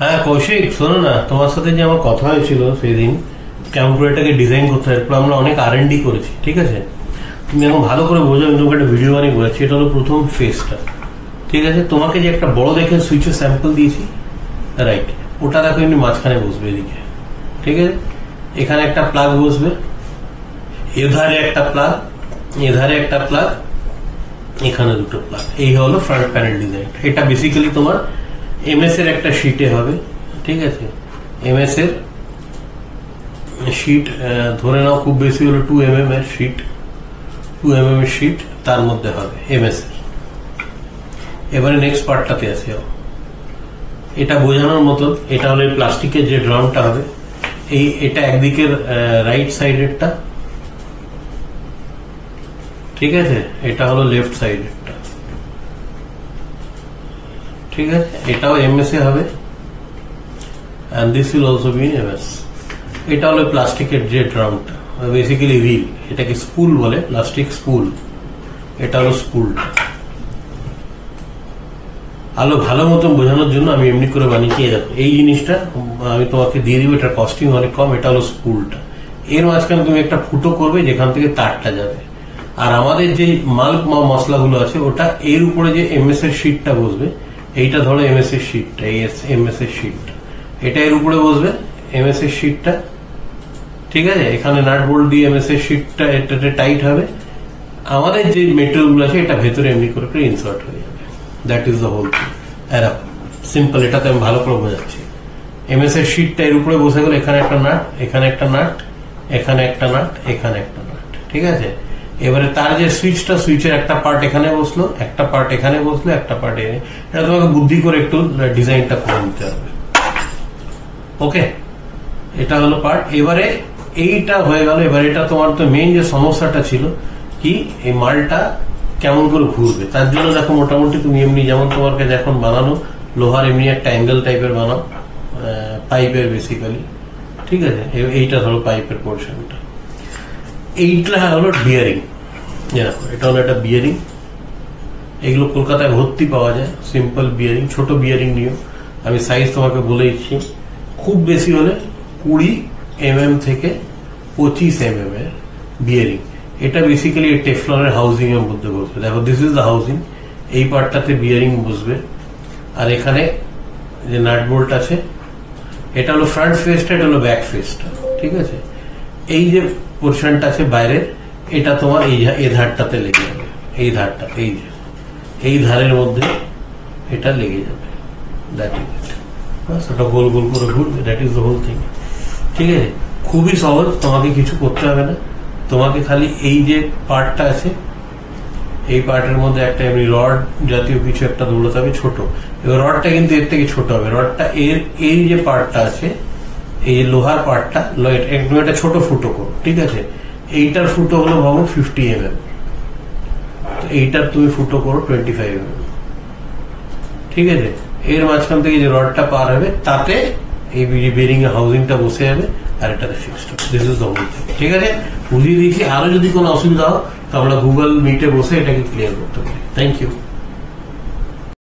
হ্যাঁ কৌশিক, শোনো না, তোমার সাথে যে আমার কথা হয়েছিল সেদিন কেমন করে এটাকে ডিজাইন করতে হয়, এরপর আমরা অনেক R&D করেছি, ঠিক আছে? তুমি এখন ভালো করে বোঝো, আমি তোমাকে একটা ভিডিও বানিয়ে বলেছি। এটা হলো প্রথম ফেসটা, ঠিক আছে? তোমাকে যে একটা বড় দেখে সুইচের স্যাম্পল দিয়েছি, রাইট, ওটা দেখো এমনি মাঝখানে বসবে এদিকে, ঠিক আছে? এখানে একটা প্লাগ বসবে, এধারে একটা প্লাগ, এধারে একটা প্লাগ, এখানে দুটো প্লাগ। এই হলো ফ্রন্ট প্যানেল ডিজাইন। এটা বেসিক্যালি তোমার MS এর একটা শিটে হবে, ঠিক আছে? MS এর শিট ধরে নাও খুব বেশি হলো 2 mm এর শিট, 2 mm এর শিট তার মধ্যে হবে MS এর। এবারে নেক্সট পার্টটাতে আসি। এটা বোঝানোর মতো, এটা হলো প্লাস্টিকের যে ড্রামটা হবে, এটা একদিকের রাইট সাইডেরটা, ঠিক আছে? এটা হলো লেফট সাইডেরটা, ঠিক আছে? এটাও MS এ হবে, and this will also be in MS. এটা হলো প্লাস্টিকের যে ড্রামটা, বেসিক্যালি রিল, এটাকে স্পুল বলে, প্লাস্টিক স্পুল। এটা হলো স্পুলটা। আলো ভালো মতন বোঝানোর জন্য আমি এমনি করে বানিয়েছি। দেখো এই জিনিসটা আমি তোমাকে দিয়ে দিব, এটার কস্টিং অনেক কম। এটা হলো স্পুলটা। এর মাঝখানে তুমি একটা ফুটো করবে যেখান থেকে তারটা যাবে। আর আমাদের যে মাল মশলাগুলো আছে, ওটা এর উপরে যে MS এর শিটটা বসবে, এইটা ধরো MS এর শিটটা, এই MS এর শিটটা, এটা এর উপরে বসবে MS এর শিটটা, ঠিক আছে? এখানে নাট বোল্ট দিয়ে MS এর শিটটা এটাতে টাইট হবে। আমাদের যে মেটেরিয়াল গুলো আছে, এটা ভেতরে এমনি করে ইনসার্ট হয়ে যাবে। That is the whole thing. এরকম সিম্পল। এটাতে আমি ভালো করে বোঝাচ্ছি। MS এর শিটটা এর উপরে বসে গেল, এখানে একটা নাট, এখানে একটা নাট, এখানে একটা নাট, এখানে একটা নাট, ঠিক আছে? এবারে তার যে সুইচটা, সুইচের একটা পার্ট এখানে বসলো, একটা পার্ট এখানে বসলো, একটা পার্ট এখানে। এটা তোমাকে বুদ্ধি করে একটু ডিজাইনটা করে নিতে হবে। ওকে, এটা হলো পার্ট। এবারে এইটা হয়ে গেল। এবার এটা তোমার তো মেইন যে সমস্যাটা ছিল কি, এই মালটা কেমন করে ঘুরবে। তার জন্য দেখো মোটামুটি তুমি এমনি যেমন তোমার কাছে এখন বানানো লোহার এমনি একটা অ্যাঙ্গেল টাইপের বানাও, পাইপের বেসিক্যালি, ঠিক আছে? এইটা ধরো পাইপের পোর্শনটা। এইটা হলো বিয়ারিং। দেখো এটা হলো একটা বিয়ারিং। এগুলো কলকাতায় ভর্তি পাওয়া যায়, সিম্পল বিয়ারিং। ছোট বিয়ারিং নিও, আমি সাইজ তোমাকে বলে দিচ্ছি। খুব বেশি হলে 20 mm থেকে 25 mm এর বিয়ারিং। এটা বেসিক্যালি টেফলনের হাউজিং এর মধ্যে বসবে। দেখো দিস ইজ দ্য হাউজিং। এই পার্টটাতে বিয়ারিং বসবে। আর এখানে যে নাট বোল্ট আছে, এটা হলো ফ্রন্ট ফেসটা, এটা হলো ব্যাক ফেসটা, ঠিক আছে? এই যে পোর্শনটা আছে বাইরের, এটা তোমার এই ধারটাতে লেগে যাবে, এই ধারটা, এই ধারের মধ্যে এটা লেগে যাবে। That is it. ওটা গোল গোল করে ঘুরবে। That is the whole thing, ঠিক আছে? খুবই সহজ, তোমাকে কিছু করতে হবে না। তোমাকে খালি এই যে পার্টটা আছে, এই পার্টের মধ্যে একটা এমনি রড জাতীয় কিছু একটা দৌড়াতে হবে, ছোট। এবার রডটা কিন্তু এর থেকে ছোট হবে। রডটা এই যে পার্টটা আছে, এই যে লোহার পার্টটা, একদম একটা ছোট ফুটো করো, ঠিক আছে? এইটার ফুটো হলো ভাবো 50 mm, এইটার তুমি ফুটো করো 25 mm, ঠিক আছে? এর মাঝখান থেকে যে রডটা পার হবে, তাতে এই বেরিং এর হাউজিংটা বসে যাবে, আর এটাতে ফিক্সড হবে। This is the whole thing, ঠিক আছে? বুঝিয়ে দিয়েছি। আরো যদি কোনো অসুবিধা হয় তো আমরা গুগল মিটে বসে এটাকে ক্লিয়ার করতে পারি। Thank you.